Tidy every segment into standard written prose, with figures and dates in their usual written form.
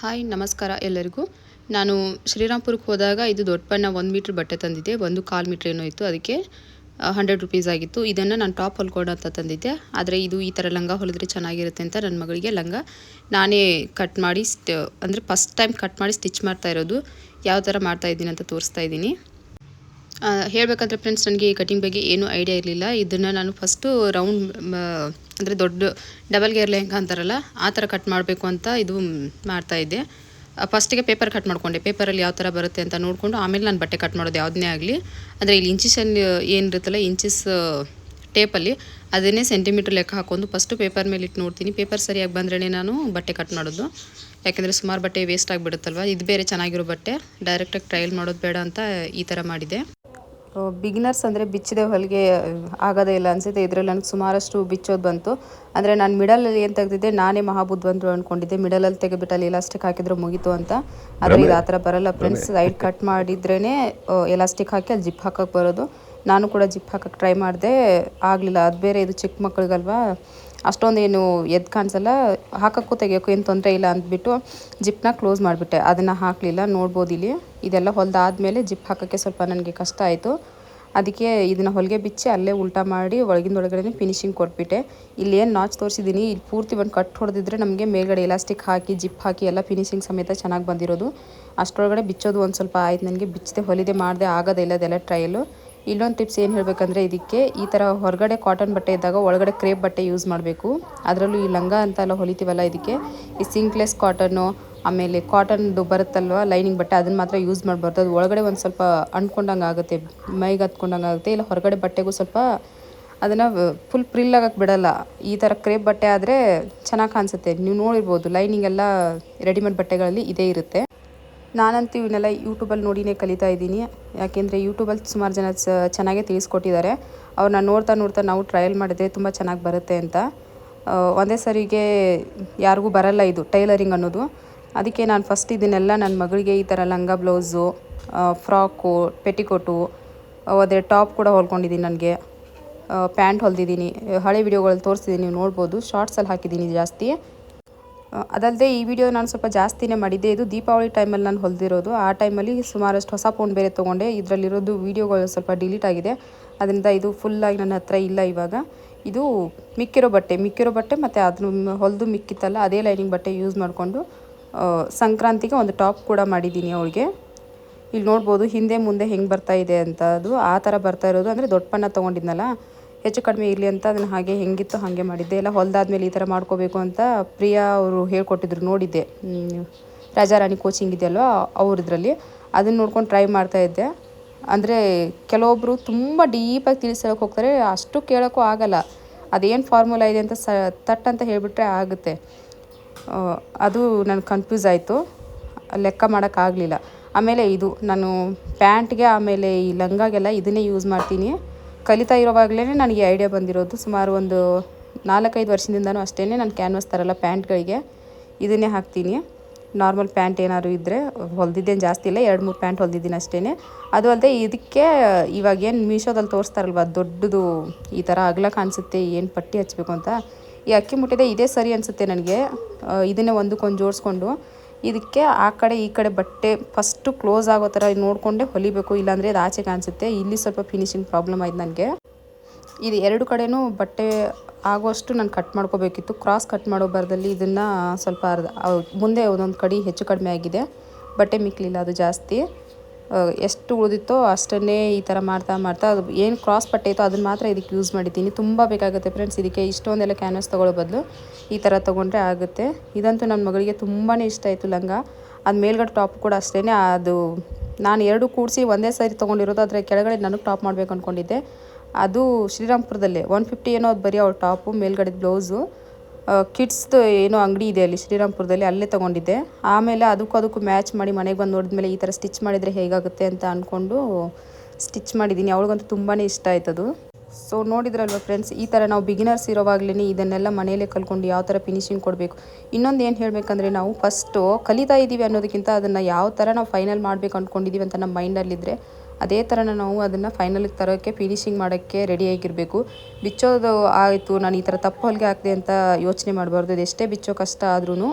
Hi ನಮಸ್ಕಾರ ಎಲ್ಲರಿಗೂ. ನಾನು ಶ್ರೀರಾಮ್ಪುರಕ್ಕೆ ಹೋದಾಗ ಇದು ದೊಡ್ಡ ಬಣ್ಣ 1 ಮೀಟ್ರ್ ಬಟ್ಟೆ ತಂದಿದ್ದೆ. 1 ಮೀಟ್ರ್ ಏನೋ ಇತ್ತು, ಅದಕ್ಕೆ 100 ರೂಪೀಸ್ ಆಗಿತ್ತು. ಇದನ್ನು ನಾನು ಟಾಪ್ ಹೊಲ್ಕೊಂಡು ಅಂತ ತಂದಿದ್ದೆ. ಆದರೆ ಇದು ಈ ಥರ ಲಂಗ ಹೊಲಿದ್ರೆ ಚೆನ್ನಾಗಿರುತ್ತೆ ಅಂತ ನನ್ನ ಮಗಳಿಗೆ ಲಂಗ ನಾನೇ ಕಟ್ ಮಾಡಿ ಅಂದರೆ ಫಸ್ಟ್ ಟೈಮ್ ಕಟ್ ಮಾಡಿ ಸ್ಟಿಚ್ ಮಾಡ್ತಾ ಇರೋದು. ಯಾವ ಥರ ಮಾಡ್ತಾ ಇದ್ದೀನಿ ಅಂತ ತೋರಿಸ್ತಾ ಇದ್ದೀನಿ. ಹೇಳಬೇಕಂದ್ರೆ ಫ್ರೆಂಡ್ಸ್, ನನಗೆ ಈ ಕಟಿಂಗ್ ಬಗ್ಗೆ ಏನೂ ಐಡಿಯಾ ಇರಲಿಲ್ಲ. ಇದನ್ನು ನಾನು ಫಸ್ಟು ರೌಂಡ್ ಅಂದರೆ ದೊಡ್ಡ ಡಬಲ್ ಗೇರ್ ಲೆಹಂಗಾ ಅಂತಾರಲ್ಲ ಆ ಥರ ಕಟ್ ಮಾಡಬೇಕು ಅಂತ ಇದು ಮಾಡ್ತಾಯಿದ್ದೆ. ಫಸ್ಟಿಗೆ ಪೇಪರ್ ಕಟ್ ಮಾಡಿಕೊಂಡೆ. ಪೇಪರಲ್ಲಿ ಯಾವ ಥರ ಬರುತ್ತೆ ಅಂತ ನೋಡಿಕೊಂಡು ಆಮೇಲೆ ನಾನು ಬಟ್ಟೆ ಕಟ್ ಮಾಡೋದು ಯಾವುದನ್ನೇ ಆಗಲಿ. ಅಂದರೆ ಇಲ್ಲಿ ಇಂಚಿಸಲ್ಲಿ ಏನಿರುತ್ತಲ್ಲ, ಇಂಚಿಸ್ ಟೇಪಲ್ಲಿ ಅದನ್ನೇ ಸೆಂಟಿಮೀಟ್ರ್ ಲೆಕ್ಕ ಹಾಕೊಂಡು ಫಸ್ಟು ಪೇಪರ್ ಮೇಲೆ ಇಟ್ಟು ನೋಡ್ತೀನಿ. ಪೇಪರ್ ಸರಿಯಾಗಿ ಬಂದ್ರೇ ನಾನು ಬಟ್ಟೆ ಕಟ್ ಮಾಡೋದು. ಯಾಕೆಂದರೆ ಸುಮಾರು ಬಟ್ಟೆ ವೇಸ್ಟ್ ಆಗಿಬಿಡುತ್ತಲ್ವ. ಇದು ಬೇರೆ ಚೆನ್ನಾಗಿರೋ ಬಟ್ಟೆ, ಡೈರೆಕ್ಟಾಗಿ ಟ್ರಯಲ್ ಮಾಡೋದು ಬೇಡ ಅಂತ ಈ ಥರ ಮಾಡಿದೆ. ಬಿಗಿನರ್ಸ್ ಅಂದರೆ ಬಿಚ್ಚಿದೆ ಹೊಲಿಗೆ ಆಗೋದೇ ಇಲ್ಲ ಅನಿಸುತ್ತೆ. ಇದರಲ್ಲಿ ನನಗೆ ಸುಮಾರಷ್ಟು ಬಿಚ್ಚೋದು ಬಂತು. ಅಂದರೆ ನಾನು ಮಿಡಲಲ್ಲಿ ಏನು ತೆಗೆದಿದ್ದೆ, ನಾನೇ ಮಹಾಬುದ್ಧವಂತರು ಅಂದ್ಕೊಂಡಿದ್ದೆ. ಮಿಡಲಲ್ಲಿ ತೆಗೆದುಬಿಟ್ಟಲ್ಲಿ ಎಲಾಸ್ಟಿಕ್ ಹಾಕಿದ್ರೆ ಮುಗೀತು ಅಂತ. ಆದರೆ ಇದು ಆ ಥರ ಬರೋಲ್ಲ ಫ್ರೆಂಡ್ಸ್. ಸೈಡ್ ಕಟ್ ಮಾಡಿದ್ರೇ ಎಲಾಸ್ಟಿಕ್ ಹಾಕಿ ಅಲ್ಲಿ ಜಿಪ್ ಹಾಕೋಕ್ಕೆ ಬರೋದು. ನಾನು ಕೂಡ ಜಿಪ್ ಹಾಕೋಕ್ಕೆ ಟ್ರೈ ಮಾಡಿದೆ, ಆಗಲಿಲ್ಲ. ಅದು ಬೇರೆ ಇದು ಚಿಕ್ಕ ಮಕ್ಳಿಗಲ್ವಾ, ಅಷ್ಟೊಂದೇನು ಎದ್ದು ಕಾಣಿಸಲ್ಲ, ಹಾಕೋಕ್ಕೂ ತೆಗಿಯೋಕ್ಕೂ ಏನು ತೊಂದರೆ ಇಲ್ಲ ಅಂದ್ಬಿಟ್ಟು ಜಿಪ್ನ ಕ್ಲೋಸ್ ಮಾಡಿಬಿಟ್ಟೆ. ಅದನ್ನು ಹಾಕಲಿಲ್ಲ. ನೋಡ್ಬೋದು ಇಲ್ಲಿ ಇದೆಲ್ಲ ಹೊಲಿದಾದ್ಮೇಲೆ ಜಿಪ್ ಹಾಕೋಕ್ಕೆ ಸ್ವಲ್ಪ ನನಗೆ ಕಷ್ಟ ಆಯಿತು. ಅದಕ್ಕೆ ಇದನ್ನು ಹೊಲಿಗೆ ಬಿಚ್ಚಿ ಅಲ್ಲೇ ಉಲ್ಟಾ ಮಾಡಿ ಒಳಗಡೆ ಫಿನಿಶಿಂಗ್ ಕೊಟ್ಬಿಟ್ಟೆ. ಇಲ್ಲಿ ಏನು ನಾಚ್ ತೋರಿಸಿದ್ದೀನಿ, ಇಲ್ಲಿ ಪೂರ್ತಿ ಒಂದು ಕಟ್ ಹೊಡೆದಿದ್ರೆ ನಮಗೆ ಮೇಲ್ಗಡೆ ಎಲಾಸ್ಟಿಕ್ ಹಾಕಿ ಜಿಪ್ ಹಾಕಿ ಎಲ್ಲ ಫಿನಿಶಿಂಗ್ ಸಮೇತ ಚೆನ್ನಾಗಿ ಬಂದಿರೋದು. ಅಷ್ಟರೊಳಗಡೆ ಬಿಚ್ಚೋದು ಒಂದು ಸ್ವಲ್ಪ ಆಯ್ತು ನನಗೆ. ಬಿಚ್ಚದೆ ಹೊಲಿದೆ ಮಾಡಿದೆ, ಆಗೋದೇ ಇಲ್ಲ. ಅದೆಲ್ಲ ಟ್ರಯಲು. ಇಲ್ಲೊಂದು ಟಿಪ್ಸ್ ಏನು ಹೇಳಬೇಕಂದ್ರೆ, ಇದಕ್ಕೆ ಈ ಥರ ಹೊರಗಡೆ ಕಾಟನ್ ಬಟ್ಟೆ ಇದ್ದಾಗ ಒಳಗಡೆ ಕ್ರೇಪ್ ಬಟ್ಟೆ ಯೂಸ್ ಮಾಡಬೇಕು. ಅದರಲ್ಲೂ ಈ ಲಂಗ ಅಂತ ಎಲ್ಲ ಹೊಲಿತೀವಲ್ಲ, ಇದಕ್ಕೆ ಈ ಸಿಂಕ್ಲೆಸ್ ಕಾಟನ್ನು, ಆಮೇಲೆ ಕಾಟನ್ದು ಬರುತ್ತಲ್ವ ಲೈನಿಂಗ್ ಬಟ್ಟೆ, ಅದನ್ನು ಮಾತ್ರ ಯೂಸ್ ಮಾಡಬಾರ್ದು. ಅದು ಒಳಗಡೆ ಒಂದು ಸ್ವಲ್ಪ ಅಂಟ್ಕೊಂಡಂಗೆ ಆಗುತ್ತೆ, ಮೈಗೆ ಹತ್ಕೊಂಡಂಗೆ ಆಗುತ್ತೆ. ಇಲ್ಲ ಹೊರಗಡೆ ಬಟ್ಟೆಗೂ ಸ್ವಲ್ಪ ಅದನ್ನು ಫುಲ್ ಪ್ರಿಲ್ ಆಗಕ್ಕೆ ಬಿಡಲ್ಲ. ಈ ಥರ ಕ್ರೇಪ್ ಬಟ್ಟೆ ಆದರೆ ಚೆನ್ನಾಗಿ ಕಾಣಿಸುತ್ತೆ. ನೀವು ನೋಡಿರ್ಬೋದು, ಲೈನಿಂಗ್ ಎಲ್ಲ ರೆಡಿಮೇಡ್ ಬಟ್ಟೆಗಳಲ್ಲಿ ಇದೇ ಇರುತ್ತೆ. ನಾನಂತೂ ಇವನ್ನೆಲ್ಲ ಯೂಟ್ಯೂಬಲ್ಲಿ ನೋಡಿನೇ ಕಲಿತಾ ಇದ್ದೀನಿ. ಯಾಕೆಂದರೆ ಯೂಟ್ಯೂಬಲ್ಲಿ ಸುಮಾರು ಜನ ಚೆನ್ನಾಗೇ ತಿಳಿಸ್ಕೊಟ್ಟಿದ್ದಾರೆ. ಅವ್ರನ್ನ ನೋಡ್ತಾ ನಾವು ಟ್ರಯಲ್ ಮಾಡಿದ್ರೆ ತುಂಬ ಚೆನ್ನಾಗಿ ಬರುತ್ತೆ ಅಂತ. ಒಂದೇ ಸರಿಗೆ ಯಾರಿಗೂ ಬರಲ್ಲ ಇದು ಟೈಲರಿಂಗ್ ಅನ್ನೋದು. ಅದಕ್ಕೆ ನಾನು ಫಸ್ಟ್ ಇದನ್ನೆಲ್ಲ ನನ್ನ ಮಗಳಿಗೆ ಈ ಥರ ಲಂಗ ಬ್ಲೌಸು, ಫ್ರಾಕು, ಪೆಟಿಕೋಟು, ಅದೇ ಟಾಪ್ ಕೂಡ ಹೊಲ್ಕೊಂಡಿದ್ದೀನಿ. ನನಗೆ ಪ್ಯಾಂಟ್ ಹೊಲ್ದಿದ್ದೀನಿ. ಹಳೆ ವಿಡಿಯೋಗಳಲ್ಲಿ ತೋರಿಸ್ತಿದ್ದೀನಿ, ನೀವು ನೋಡ್ಬೋದು. ಶಾರ್ಟ್ಸಲ್ಲಿ ಹಾಕಿದ್ದೀನಿ ಜಾಸ್ತಿ. ಅದಲ್ಲದೆ ಈ ವಿಡಿಯೋ ನಾನು ಸ್ವಲ್ಪ ಜಾಸ್ತಿನೇ ಮಾಡಿದ್ದೆ. ಇದು ದೀಪಾವಳಿ ಟೈಮಲ್ಲಿ ನಾನು ಹೊಲಿದಿರೋದು. ಆ ಟೈಮಲ್ಲಿ ಸುಮಾರಷ್ಟು ಹೊಸ ಫೋನ್ ಬೇರೆ ತೊಗೊಂಡೆ. ಇದರಲ್ಲಿರೋದು ವೀಡಿಯೋಗಳು ಸ್ವಲ್ಪ ಡಿಲೀಟ್ ಆಗಿದೆ. ಅದರಿಂದ ಇದು ಫುಲ್ಲಾಗಿ ನನ್ನ ಹತ್ರ ಇಲ್ಲ ಇವಾಗ. ಇದು ಮಿಕ್ಕಿರೋ ಬಟ್ಟೆ ಮತ್ತು ಅದನ್ನು ಹೊಲಿದು ಮಿಕ್ಕಿತ್ತಲ್ಲ ಅದೇ ಲೈನಿಂಗ್ ಬಟ್ಟೆ ಯೂಸ್ ಮಾಡಿಕೊಂಡು ಸಂಕ್ರಾಂತಿಗೆ ಒಂದು ಟಾಪ್ ಕೂಡ ಮಾಡಿದ್ದೀನಿ ಅವಳಿಗೆ. ಇಲ್ಲಿ ನೋಡ್ಬೋದು ಹಿಂದೆ ಮುಂದೆ ಹೆಂಗೆ ಬರ್ತಾ ಇದೆ ಅಂತ. ಅದು ಆ ಥರ ಬರ್ತಾ ಇರೋದು. ಅಂದರೆ ದೊಡ್ಡ ಬಣ್ಣ ತೊಗೊಂಡಿದ್ನಲ್ಲ, ಹೆಚ್ಚು ಕಡಿಮೆ ಇರಲಿ ಅಂತ ಅದನ್ನು ಹಾಗೆ ಹೆಂಗಿತ್ತು ಹಾಗೆ ಮಾಡಿದ್ದೆ. ಎಲ್ಲ ಹೊಲಿದಾದ್ಮೇಲೆ ಈ ಥರ ಮಾಡ್ಕೋಬೇಕು ಅಂತ ಪ್ರಿಯಾ ಅವರು ಹೇಳ್ಕೊಟ್ಟಿದ್ರು, ನೋಡಿದ್ದೆ. ರಾಜಾರಾಣಿ ಕೋಚಿಂಗ್ ಇದೆಯಲ್ವ ಅವ್ರದ್ರಲ್ಲಿ, ಅದನ್ನು ನೋಡ್ಕೊಂಡು ಟ್ರೈ ಮಾಡ್ತಾಯಿದ್ದೆ. ಅಂದರೆ ಕೆಲವೊಬ್ಬರು ತುಂಬ ಡೀಪಾಗಿ ತಿಳಿಸೋಕೆ ಹೋಗ್ತಾರೆ, ಅಷ್ಟು ಕೇಳೋಕ್ಕೂ ಆಗಲ್ಲ. ಅದೇನು ಫಾರ್ಮುಲಾ ಇದೆ ಅಂತ ತಟ್ ಅಂತ ಹೇಳಿಬಿಟ್ರೆ ಆಗುತ್ತೆ. ಅದು ನನಗೆ ಕನ್ಫ್ಯೂಸ್ ಆಯಿತು, ಲೆಕ್ಕ ಮಾಡೋಕ್ಕಾಗಲಿಲ್ಲ. ಆಮೇಲೆ ಇದು ನಾನು ಪ್ಯಾಂಟ್ಗೆ ಆಮೇಲೆ ಈ ಲಂಗಾಗೆಲ್ಲ ಇದನ್ನೇ ಯೂಸ್ ಮಾಡ್ತೀನಿ. ಕಲಿತಾ ಇರೋವಾಗಲೇ ನನಗೆ ಐಡಿಯಾ ಬಂದಿರೋದು. ಸುಮಾರು ಒಂದು 4-5 ವರ್ಷದಿಂದನೂ ಅಷ್ಟೇ. ನಾನು ಕ್ಯಾನ್ವಾಸ್ ತರಲ್ಲ ಪ್ಯಾಂಟ್ಗಳಿಗೆ ಇದನ್ನೇ ಹಾಕ್ತೀನಿ. ನಾರ್ಮಲ್ ಪ್ಯಾಂಟ್ ಏನಾದ್ರು ಇದ್ದರೆ ಹೊಲ್ದಿದ್ದೇನು ಜಾಸ್ತಿ ಇಲ್ಲ, 2-3 ಪ್ಯಾಂಟ್ ಹೊಲ್ದಿದ್ದೀನಿ ಅಷ್ಟೇ. ಅದು ಅಲ್ಲದೆ ಇದಕ್ಕೆ ಇವಾಗ ಏನು ಮೀಶೋದಲ್ಲಿ ತೋರಿಸ್ತಾರಲ್ವ ದೊಡ್ಡದು ಈ ಥರ ಅಗಲ ಕಾಣಿಸುತ್ತೆ, ಏನು ಪಟ್ಟಿ ಹಚ್ಚಬೇಕು ಅಂತ, ಈ ಅಕ್ಕಿ ಮುಟ್ಟಿದೆ ಇದೇ ಸರಿ ಅನಿಸುತ್ತೆ ನನಗೆ. ಇದನ್ನೇ ಒಂದಕ್ಕೊಂದು ಜೋಡಿಸ್ಕೊಂಡು ಇದಕ್ಕೆ ಆ ಕಡೆ ಈ ಕಡೆ ಬಟ್ಟೆ ಫಸ್ಟು ಕ್ಲೋಸ್ ಆಗೋ ಥರ ನೋಡಿಕೊಂಡೆ ಹೊಲಿಬೇಕು, ಇಲ್ಲಾಂದರೆ ಅದು ಆಚೆ ಕಾಣಿಸುತ್ತೆ. ಇಲ್ಲಿ ಸ್ವಲ್ಪ ಫಿನಿಶಿಂಗ್ ಪ್ರಾಬ್ಲಮ್ ಆಯ್ತು ನನಗೆ. ಇದು 2 ಕಡೆನೂ ಬಟ್ಟೆ ಆಗೋಷ್ಟು ನಾನು ಕಟ್ ಮಾಡ್ಕೋಬೇಕಿತ್ತು. ಕ್ರಾಸ್ ಕಟ್ ಮಾಡೋ ಬರದಲ್ಲಿ ಇದನ್ನು ಸ್ವಲ್ಪ ಮುಂದೆ ಒಂದೊಂದು ಕಡೆ ಹೆಚ್ಚು ಕಡಿಮೆ ಆಗಿದೆ, ಬಟ್ಟೆ ಮಿಕ್ಕಲಿಲ್ಲ ಅದು ಜಾಸ್ತಿ. ಎಷ್ಟು ಉಳಿದಿತ್ತೋ ಅಷ್ಟನ್ನೇ ಈ ಥರ ಮಾಡ್ತಾ ಅದು ಏನು ಕ್ರಾಸ್ ಬಟ್ಟೆ ಇತ್ತೋ ಅದನ್ನು ಮಾತ್ರ ಇದಕ್ಕೆ ಯೂಸ್ ಮಾಡಿದ್ದೀನಿ. ತುಂಬ ಬೇಕಾಗುತ್ತೆ ಫ್ರೆಂಡ್ಸ್ ಇದಕ್ಕೆ. ಇಷ್ಟೊಂದೆಲ್ಲ ಕ್ಯಾನ್ವಾಸ್ ತೊಗೊಳ್ಳೋ ಬದಲು ಈ ಥರ ತೊಗೊಂಡ್ರೆ ಆಗುತ್ತೆ. ಇದಂತೂ ನನ್ನ ಮಗಳಿಗೆ ತುಂಬಾ ಇಷ್ಟ ಆಯಿತು ಲಂಗ. ಅದು ಮೇಲ್ಗಡೆ ಟಾಪ್ ಕೂಡ ಅಷ್ಟೇ. ಅದು ನಾನು 2 ಕೂಡಿಸಿ ಒಂದೇ ಸರಿ ತೊಗೊಂಡಿರೋದು. ಅದರ ಕೆಳಗಡೆ ನನಗೆ ಟಾಪ್ ಮಾಡಬೇಕು ಅಂದ್ಕೊಂಡಿದ್ದೆ. ಅದು ಶ್ರೀರಾಮ್ಪುರದಲ್ಲೇ 150 ಏನೋ ಅದು ಬರೀ ಅವ್ರ ಟಾಪು, ಮೇಲ್ಗಡೆ ಬ್ಲೌಸು. ಕಿಡ್ಸ್ದು ಏನೋ ಅಂಗಡಿ ಇದೆ ಅಲ್ಲಿ ಶ್ರೀರಾಮ್ಪುರದಲ್ಲಿ, ಅಲ್ಲೇ ತೊಗೊಂಡಿದ್ದೆ. ಆಮೇಲೆ ಅದಕ್ಕೂ ಮ್ಯಾಚ್ ಮಾಡಿ ಮನೆಗೆ ಬಂದು ನೋಡಿದ್ಮೇಲೆ ಈ ಥರ ಸ್ಟಿಚ್ ಮಾಡಿದರೆ ಹೇಗಾಗುತ್ತೆ ಅಂತ ಅಂದ್ಕೊಂಡು ಸ್ಟಿಚ್ ಮಾಡಿದ್ದೀನಿ. ಅವಳಿಗಂತೂ ತುಂಬಾ ಇಷ್ಟ ಆಯ್ತದು. ಸೊ ನೋಡಿದ್ರಲ್ವ ಫ್ರೆಂಡ್ಸ್, ಈ ಥರ ನಾವು ಬಿಗಿನರ್ಸ್ ಇರೋವಾಗಲೇ ಇದನ್ನೆಲ್ಲ ಮನೆಯಲ್ಲೇ ಕಲ್ತ್ಕೊಂಡು ಯಾವ ಥರ ಫಿನಿಶಿಂಗ್ ಕೊಡಬೇಕು. ಇನ್ನೊಂದು ಏನು ಹೇಳಬೇಕಂದ್ರೆ, ನಾವು ಫಸ್ಟು ಕಲಿತಾ ಇದ್ದೀವಿ ಅನ್ನೋದಕ್ಕಿಂತ ಅದನ್ನು ಯಾವ ಥರ ನಾವು ಫೈನಲ್ ಮಾಡಬೇಕು ಅಂದ್ಕೊಂಡಿದ್ದೀವಿ ಅಂತ ನಮ್ಮ ಮೈಂಡಲ್ಲಿದ್ದರೆ ಅದೇ ಥರನ ನಾವು ಅದನ್ನು ಫೈನಲಿಗೆ ತರೋಕ್ಕೆ ಫಿನಿಶಿಂಗ್ ಮಾಡೋಕ್ಕೆ ರೆಡಿಯಾಗಿರಬೇಕು. ಬಿಚ್ಚೋದು ಆಯಿತು, ನಾನು ಈ ಥರ ತಪ್ಪು ಹೊಲಿಗೆ ಹಾಕಿದೆ ಅಂತ ಯೋಚನೆ ಮಾಡಬಾರ್ದು. ಅದು ಎಷ್ಟೇ ಬಿಚ್ಚೋ ಕಷ್ಟ ಆದ್ರೂ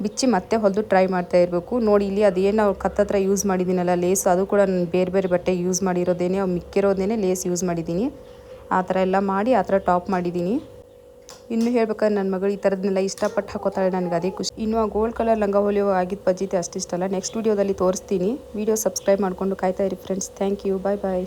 ಬಿಚ್ಚಿ ಮತ್ತೆ ಹೊಲಿದು ಟ್ರೈ ಮಾಡ್ತಾ ಇರಬೇಕು. ನೋಡಿ ಇಲ್ಲಿ ಅದೇನು ಕತ್ತತ್ರ ಯೂಸ್ ಮಾಡಿದ್ದೀನಲ್ಲ ಲೇಸ್, ಅದು ಕೂಡ ನಾನು ಬೇರೆ ಬೇರೆ ಬಟ್ಟೆ ಯೂಸ್ ಮಾಡಿರೋದೇನೆ, ಮಿಕ್ಕಿರೋದೇನೆ ಲೇಸ್ ಯೂಸ್ ಮಾಡಿದ್ದೀನಿ. ಆ ಥರ ಎಲ್ಲ ಮಾಡಿ ಆ ಥರ ಟಾಪ್ ಮಾಡಿದ್ದೀನಿ. ಇನ್ನು ಹೇಳ್ಬೇಕಾದ್ರೆ ನನ್ನ ಮಗಳು ಈ ಥರದನ್ನೆಲ್ಲ ಇಷ್ಟಪಟ್ಟು ಹಾಕೋತಾಳೆ, ನನಗೆ ಅದೇ ಖುಷಿ. ಇನ್ನು ಆ ಗೋಲ್ಡ್ ಕಲರ್ ಲಂಗ ಹೊಲಿಯೋ ಆಗಿದ್ದ ಪಜ್ಜಿತೆ ಅಷ್ಟಿಷ್ಟಲ್ಲ. ನೆಕ್ಸ್ಟ್ ವೀಡಿಯೋದಲ್ಲಿ ತೋರಿಸ್ತೀನಿ. ವೀಡಿಯೋ ಸಬ್ಸ್ಕ್ರೈಬ್ ಮಾಡಿಕೊಂಡು ಕಾಯ್ತಾ ಇರಿ friends. Thank you. Bye bye.